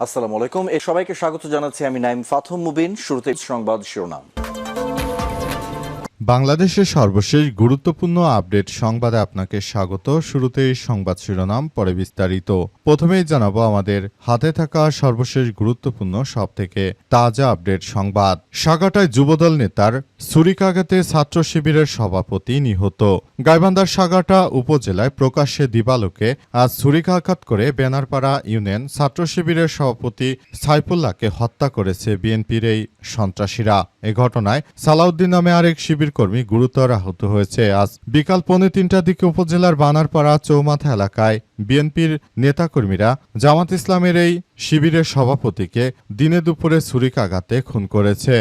আসসালামু আলাইকুম। সবাইকে স্বাগত জানাচ্ছি আমি নাইম ফাথম মুবিন। শুরুতে সংবাদ শিরোনাম। বাংলাদেশের সর্বশেষ গুরুত্বপূর্ণ আপডেট সংবাদে আপনাকে স্বাগত। শুরুতেই সংবাদ শিরোনাম, পরে বিস্তারিত। প্রথমেই জানাবো আমাদের হাতে থাকা সর্বশেষ গুরুত্বপূর্ণ সবথেকে তাজা আপডেট সংবাদ। সাগাটায় যুবদল নেতার ছুরিকাঘাতে ছাত্র শিবিরের সভাপতি নিহত। গাইবান্ধার সাগাটা উপজেলায় প্রকাশ্যে দিবালোকে আজ ছুরিকাঘাত করে বেনারপাড়া ইউনিয়ন ছাত্র শিবিরের সভাপতি সাইফুল্লাহকে হত্যা করেছে বিএনপির এই সন্ত্রাসীরা। এ ঘটনায় সালাউদ্দিন নামে আরেক শিবির কর্মী গুরুতর আহত হয়েছে। আজ বিকাল 2:45টার দিকে উপজেলার বানারপাড়া চৌমাথা এলাকায় বিএনপির নেতাকর্মীরা জামাত ইসলামের এই শিবিরের সভাপতিকে দিনে দুপুরে ছুরিকাঘাতে খুন করেছে।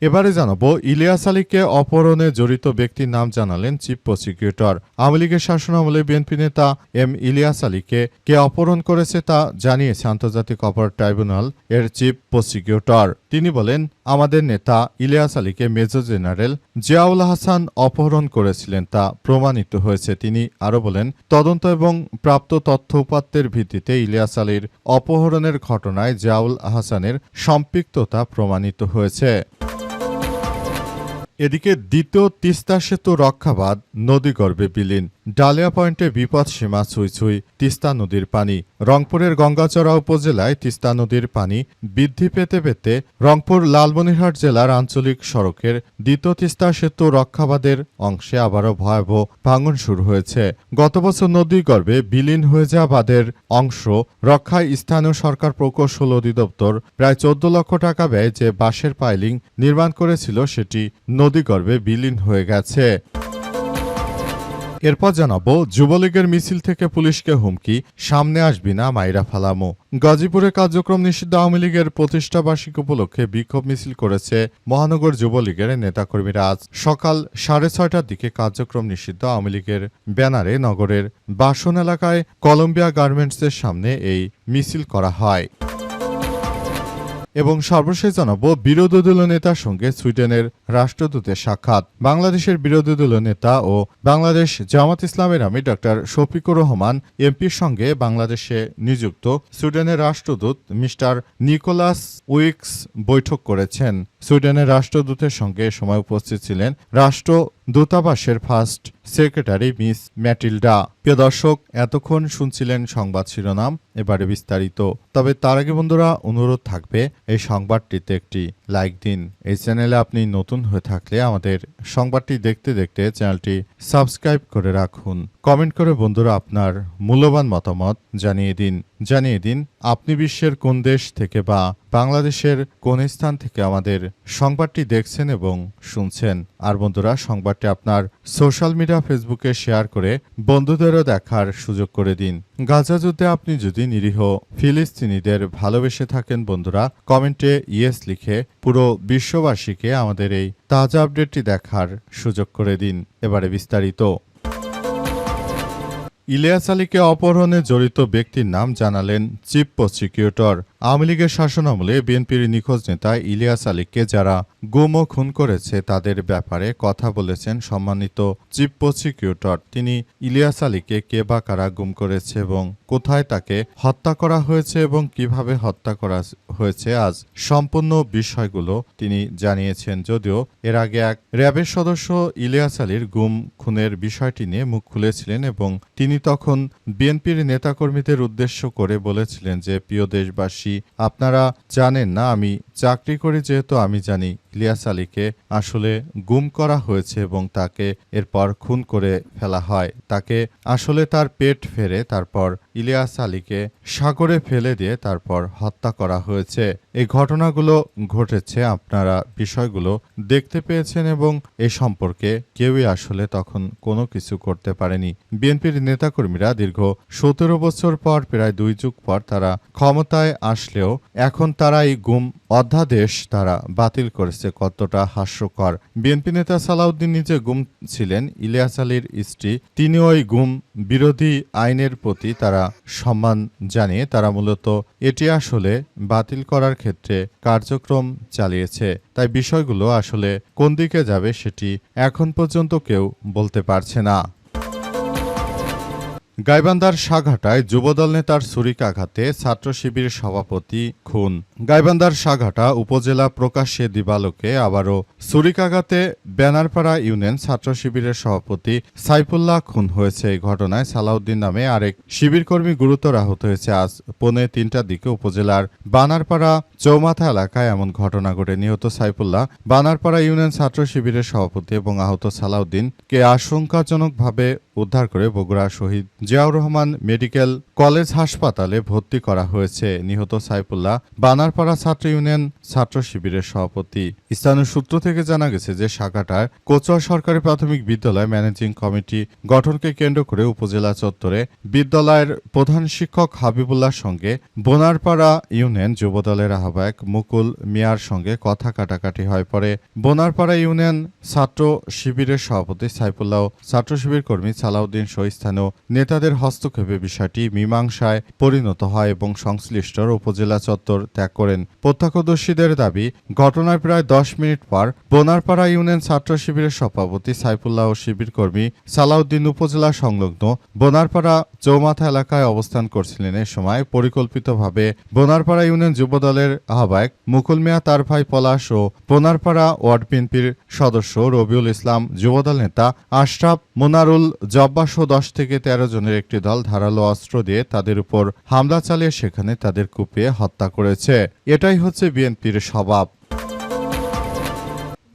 এবারে জানাবো ইলিয়াস আলীকে অপহরণে জড়িত ব্যক্তির নাম জানালেন চিফ প্রসিকিউটর। আওয়ামী লীগের শাসনামলে বিএনপি নেতা এম ইলিয়াস আলীকে কে অপহরণ করেছে তা জানিয়েছে আন্তর্জাতিক অপরাধ ট্রাইব্যুনাল এর চিফ প্রসিকিউটর। তিনি বলেন, আমাদের নেতা ইলিয়াস আলীকে মেজর জেনারেল জিয়াউল হাসান অপহরণ করেছিলেন তা প্রমাণিত হয়েছে। তিনি আরও বলেন, তদন্ত এবং প্রাপ্ত তথ্য উপাত্তের ভিত্তিতে ইলিয়াস আলীর অপহরণের ঘটনায় জিয়াউল হাসানের সম্পৃক্ততা প্রমাণিত হয়েছে। এদিকে দ্বিতীয় তিস্তা সেতু রক্ষাবাদ নদীগর্ভে বিলীন। ডালিয়া পয়েন্টে বিপদসীমা ছুঁই ছুঁই তিস্তা নদীর পানি। রংপুরের গঙ্গাচড়া উপজেলায় তিস্তা নদীর পানি বৃদ্ধি পেতে পেতে রংপুর লালমনিরহাট জেলার আঞ্চলিক সড়কের দ্বিতীয় তিস্তা সেতু রক্ষাবাদের অংশে আবারও ভয়াবহ ভাঙন শুরু হয়েছে। গত বছর নদীগর্ভে বিলীন হয়ে যাওয়া বাঁধের অংশ রক্ষায় স্থানীয় সরকার প্রকৌশল অধিদপ্তর প্রায় 14 লক্ষ টাকা ব্যয়ে যে বাঁশের পাইলিং নির্মাণ করেছিল সেটি নদীগর্ভে বিলীন হয়ে গেছে। এরপর জানাবো যুবলীগের মিছিল থেকে পুলিশকে হুমকি, সামনে আসবি না মাইরা ফালামো। গাজীপুরে কার্যক্রম নিষিদ্ধ আওয়ামী লীগের প্রতিষ্ঠাবার্ষিকী উপলক্ষে বিক্ষোভ মিছিল করেছে মহানগর যুবলীগের নেতাকর্মীরা। আজ সকাল 6:30টার দিকে কার্যক্রম নিষিদ্ধ আওয়ামী লীগের ব্যানারে নগরের বাসন এলাকায় কলম্বিয়া গার্মেন্টসের সামনে এই মিছিল করা হয়। এবং সর্বশেষ জানাবো বিরোধী দলীয় নেতার সঙ্গে সুইডেনের রাষ্ট্রদূতের সাক্ষাৎ। বাংলাদেশের বিরোধী দলীয় নেতা ও বাংলাদেশ জামাত ইসলামের আমির ডক্টর শফিকুর রহমান এমপির সঙ্গে বাংলাদেশে নিযুক্ত সুইডেনের রাষ্ট্রদূত মিস্টার নিকোলাস উইক্স বৈঠক করেছেন। সুইডেনের রাষ্ট্রদূতের সঙ্গে এ সময় উপস্থিত ছিলেন রাষ্ট্র দূতাবাসের ফার্স্ট সেক্রেটারি মিস ম্যাটিল্ডা। প্রিয় দর্শক, এতক্ষণ শুনছিলেন সংবাদ শিরোনাম, এবারে বিস্তারিত। তবে তার আগে বন্ধুরা অনুরোধ থাকবে এই সংবাদটিতে একটি লাইক দিন। এই চ্যানেলে আপনি নতুন হয়ে থাকলে আমাদের সংবাদটি দেখতে দেখতে চ্যানেলটি সাবস্ক্রাইব করে রাখুন। কমেন্ট করে বন্ধুরা আপনার মূল্যবান মতামত জানিয়ে দিন আপনি বিশ্বের কোন দেশ থেকে বা বাংলাদেশের কোন স্থান থেকে আমাদের সংবাদটি দেখছেন এবং শুনছেন। আর বন্ধুরা, সংবাদটি আপনার সোশ্যাল মিডিয়া ফেসবুকে শেয়ার করে বন্ধুদেরও দেখার সুযোগ করে দিন। গাজা যুদ্ধে আপনি যদি নিরীহ ফিলিস্তিনিদের ভালোবেসে থাকেন বন্ধুরা, কমেন্টে ইয়েস লিখে পুরো বিশ্ববাসীকে আমাদের এই তাজা আপডেটটি দেখার সুযোগ করে দিন। এবারে বিস্তারিত। ইলিয়াস আলীকে অপহরণে জড়িত ব্যক্তির নাম জানালেন চিফ প্রসিকিউটর। আওয়ামী লীগের শাসনামলে বিএনপির নিখোঁজ নেতা ইলিয়াস আলীকে যারা গুম ও খুন করেছে তাদের ব্যাপারে কথা বলেছেন সম্মানিত চিফ প্রসিকিউটর। তিনি ইলিয়াস আলীকে কে বা কারা গুম করেছে এবং কোথায় তাকে হত্যা করা হয়েছে এবং কিভাবে হত্যা করা হয়েছে আজ সম্পূর্ণ বিষয়গুলো তিনি জানিয়েছেন। যদিও এর আগে এক র্যাবের সদস্য ইলিয়াস আলীর গুম খুনের বিষয়টি নিয়ে মুখ খুলেছিলেন এবং তিনি তখন বিএনপির নেতাকর্মীদের উদ্দেশ্য করে বলেছিলেন যে, প্রিয় দেশবাসী, আপনারা জানেন না আমি চাকরি করি, যেহেতু আমি জানি ইলিয়াস আলীকে আসলে গুম করা হয়েছে এবং তাকে এরপর খুন করে ফেলা হয়। তাকে আসলে তার পেট ফেরে তারপর ইলিয়াস আলীকে সাগরে ফেলে দিয়ে তারপর হত্যা করা হয়েছে। এই ঘটনাগুলো ঘটেছে, আপনারা বিষয়গুলো দেখতে পেয়েছেন এবং এ সম্পর্কে কেউই আসলে তখন কোনো কিছু করতে পারেনি। বিএনপির নেতাকর্মীরা দীর্ঘ 17 বছর পর, প্রায় 2 যুগ পর তারা ক্ষমতায় আসলেও এখন তারা এই গুম অধ্যাদেশ তারা বাতিল করেছে। কতটা হাস্যকর! বিএনপি নেতা সালাউদ্দিন নিজে গুম ছিলেন। ইলিয়াস আলীর স্ত্রী, তিনি ওই গুম বিরোধী আইনের প্রতি তারা সম্মান জানিয়ে তারা মূলত এটি আসলে বাতিল করার ক্ষেত্রে কার্যক্রম চালিয়েছে। তাই বিষয়গুলো আসলে কোন দিকে যাবে সেটি এখন পর্যন্ত কেউ বলতে পারছে না। গাইবান্ধার সাঘাটায় যুবদল নেতার ছুরিকাঘাতে ছাত্র শিবির সভাপতি খুন। গাইবান্ধার সাঘাটা উপজেলা প্রকাশ্যে দিবালোকে আবারও ছুরিকাঘাতে ব্যানারপাড়া ইউনিয়ন ছাত্র শিবিরের সভাপতি সাইফুল্লাহ খুন হয়েছে। এই ঘটনায় সালাউদ্দিন নামে আরেক শিবিরকর্মী গুরুতর আহত হয়েছে। আজ পৌনে ৩টার দিকে উপজেলার বানারপাড়া চৌমাথা এলাকায় এমন ঘটনা ঘটে। নিহত সাইফুল্লাহ বানারপাড়া ইউনিয়ন ছাত্র শিবিরের সভাপতি এবং আহত সালাউদ্দিনকে আশঙ্কাজনকভাবে উদ্ধার করে বগুড়া শহীদ জিয়াউর রহমান মেডিকেল কলেজ হাসপাতালে ভর্তি করা হয়েছে। নিহত সাইফুল্লাহ বানারপাড়া ছাত্র ইউনিয়ন ছাত্র শিবিরের সভাপতি। স্থানীয় সূত্র থেকে জানা গেছে যে সাঘাটার কোচুয়া সরকারি প্রাথমিক বিদ্যালয় ম্যানেজিং কমিটি গঠনকে কেন্দ্র করে উপজেলা চত্বরে বিদ্যালয়ের প্রধান শিক্ষক হাবিবুল্লাহর সঙ্গে বোনারপাড়া ইউনিয়ন যুবদলের আহ্বায়ক মুকুল মিয়ার সঙ্গে কথা কাটাকাটি হয়। পরে বোনারপাড়া ইউনিয়ন ছাত্র শিবিরের সভাপতি সাইফুল্লাহ ছাত্র শিবির কর্মী সালাউদ্দিন সহ স্থানীয় নেতাদের হস্তক্ষেপে বিষয়টি মীমাংসায় পরিণত হয় এবং সংশ্লিষ্টরা উপজেলা চত্বর ত্যাগ করেন। প্রত্যক্ষদর্শীদের দাবি, ঘটনার প্রায় 10 মিনিট পর বোনারপাড়া ইউনিয়ন ছাত্র শিবিরের সভাপতি সাইফুল্লাহ ও শিবির কর্মী সালাউদ্দিন উপজেলা সংলগ্ন বোনারপাড়া চৌমাথা এলাকায় অবস্থান করছিলেন। এ সময় পরিকল্পিতভাবে বোনারপাড়া ইউনিয়ন যুবদলের আহ্বায়ক মুকুল মিয়া, তার ভাই পলাশ ও বোনারপাড়া ওয়ার্ড বিএনপির সদস্য রবিউল ইসলাম, যুবদল নেতা আশরাফ, মোনারুল জব্বার সহ 10 থেকে 13 জনের একটি দল ধারালো অস্ত্র দিয়ে তাদের উপর হামলা চালিয়ে সেখানে তাদের কুপিয়ে হত্যা করেছে। এটাই হচ্ছে বিএনপির স্বভাব।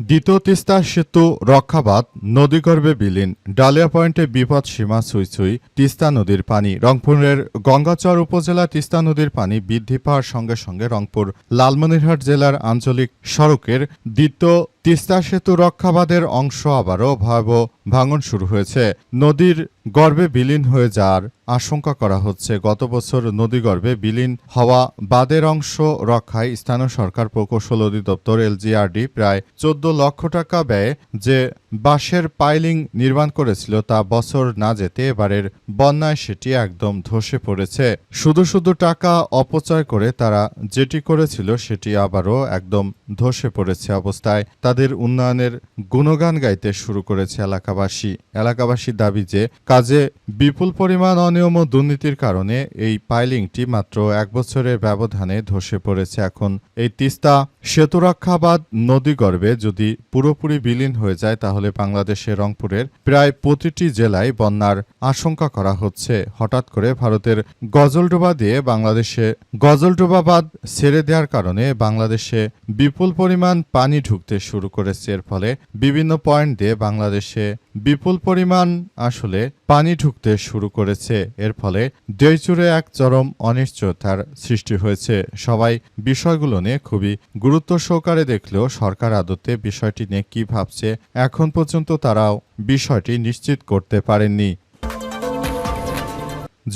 দ্বিতীয় তিস্তা সেতু রক্ষাবাদ, নদীগর্ভে বিলীন, ডালিয়া পয়েন্টে বিপদ সীমা ছুঁই ছুঁই তিস্তা নদীর পানি। রংপুরের গঙ্গাচর উপজেলা তিস্তা নদীর পানি বৃদ্ধি পাওয়ার সঙ্গে সঙ্গে রংপুর লালমনিরহাট জেলার আঞ্চলিক সড়কের দ্বিতীয় তিস্তা সেতু রক্ষাবাদের অংশ আবারও ভয়াবহ ভাঙন শুরু হয়েছে। নদীর গর্ভে বিলীন হয়ে যাওয়ার আশঙ্কা করা হচ্ছে। গত বছর নদীগর্ভে বিলীন হওয়া বাঁধের অংশ রক্ষায় স্থানীয় সরকার প্রকৌশল অধিদপ্তর এলজিআরডি প্রায় 14 লক্ষ টাকা ব্যয়ে যে বাঁশের পাইলিং নির্মাণ করেছিল তা বছর না যেতে এবারের বন্যায় সেটি একদম ধসে পড়েছে। শুধু শুধু টাকা অপচয় করে তারা যেটি করেছিল সেটি আবারও একদম ধসে পড়েছে অবস্থায় তাদের উন্নয়নের গুণগান গাইতে শুরু করেছে এলাকাবাসীর দাবি যে কাজে বিপুল পরিমাণ অনিয়ম ও দুর্নীতির কারণে এই পাইলিংটি মাত্র 1 বছরের ব্যবধানে ধসে পড়েছে। এখন এই তিস্তা সেতুরক্ষাবাদ নদীগর্ভে যদি পুরোপুরি বিলীন হয়ে যায় তাহলে বাংলাদেশের রংপুরের প্রায় প্রতিটি জেলায় বন্যার আশঙ্কা করা হচ্ছে। হঠাৎ করে ভারতের গজলডোবা দিয়ে বাংলাদেশে গজলডোবা বাঁধ ছেড়ে দেওয়ার কারণে বাংলাদেশে বিপুল পরিমাণ পানি ঢুকতে শুরু করেছে। এর ফলে বিভিন্ন পয়েন্ট দিয়ে বাংলাদেশে বিপুল পরিমাণ আসলে পানি ঢুকতে শুরু করেছে। এর ফলে দেশজুড়ে এক চরম অনিশ্চয়তার সৃষ্টি হয়েছে। সবাই বিষয়গুলো নিয়ে খুবই গুরুত্ব সহকারে দেখলেও সরকার আদতে বিষয়টি নিয়ে কি ভাবছে এখন পর্যন্ত তারাও বিষয়টি নিশ্চিত করতে পারেননি।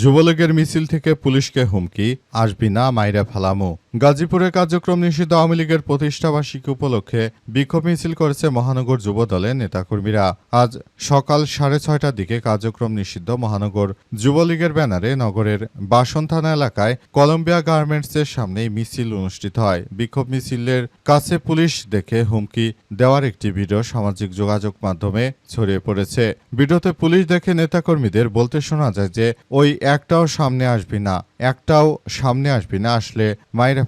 যুবলীগের মিছিল থেকে পুলিশকে হুমকি, আসবি না মাইরা ফেলামো। গাজীপুরে কার্যক্রম নিষিদ্ধ আওয়ামী লীগের প্রতিষ্ঠাবার্ষিকী উপলক্ষে বিক্ষোভ মিছিল করেছে মহানগর যুব দলের নেতাকর্মীরা। আজ সকাল 6:30টার দিকে কার্যক্রম নিষিদ্ধ মহানগর যুবলীগের ব্যানারে নগরের বাসন থানা এলাকায় কলম্বিয়া গার্মেন্টসের সামনে মিছিল অনুষ্ঠিত হয়। বিক্ষোভ মিছিলের কাছে পুলিশ দেখে হুমকি দেওয়ার একটি ভিডিও সামাজিক যোগাযোগ মাধ্যমে ছড়িয়ে পড়েছে। ভিডিওতে পুলিশ দেখে নেতাকর্মীদের বলতে শোনা যায় যে ওই একটাও সামনে আসবি না, আসলে মাইরা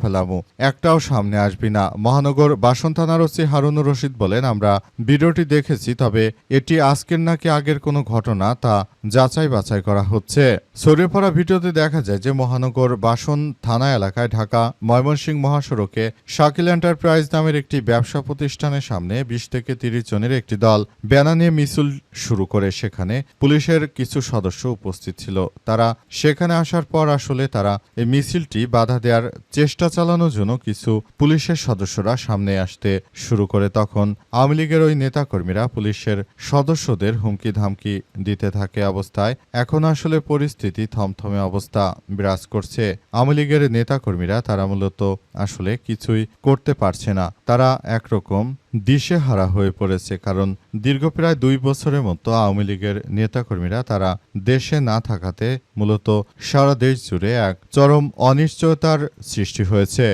ফেলামো, একটাও সামনে আসবি না। মহানগর বাসন থানার ওসি হারুনুর রশিদ বলেন, আমরা ভিডিওটি দেখেছি, তবে এটি আজকের নাকি আগের কোনো ঘটনা তা যাচাই বাছাই করা হচ্ছে। ছড়িয়ে পড়া ভিডিওতে দেখা যায় যে মহানগর বাসন থানা এলাকায় ঢাকা ময়মনসিংহ মহাসড়কে শাকিল এন্টারপ্রাইজ নামের একটি ব্যবসা প্রতিষ্ঠানের সামনে 20 থেকে 30 জনের একটি দল ব্যানার নিয়ে মিছিল শুরু করে। সেখানে পুলিশের কিছু সদস্য উপস্থিত ছিল। তারা সেখানে আসার পর আসলে তারা এই মিছিলটি বাধা দেওয়ার চেষ্টা চালানোর জন্য কিছু পুলিশের সদস্যরা সামনে আসতে শুরু করে। তখন আওয়ামী লীগের ওই নেতাকর্মীরা পুলিশের সদস্যদের হুমকি ধামকি দিতে থাকে। অবস্থায় এখন আসলে পরিস্থিতি থমথমে অবস্থা বিরাজ করছে। আওয়ামী লীগের নেতাকর্মীরা তারা মূলত আসলে কিছুই করতে পারছে না। তারা একরকম দিশেহারা হয়ে পড়েছে, কারণ দীর্ঘ প্রায় 2 বছরের মতো আওয়ামী লীগের নেতাকর্মীরা তারা দেশে না থাকাতে মূলত সারা দেশ জুড়ে এক চরম অনিশ্চয়তার সৃষ্টি হয়েছে।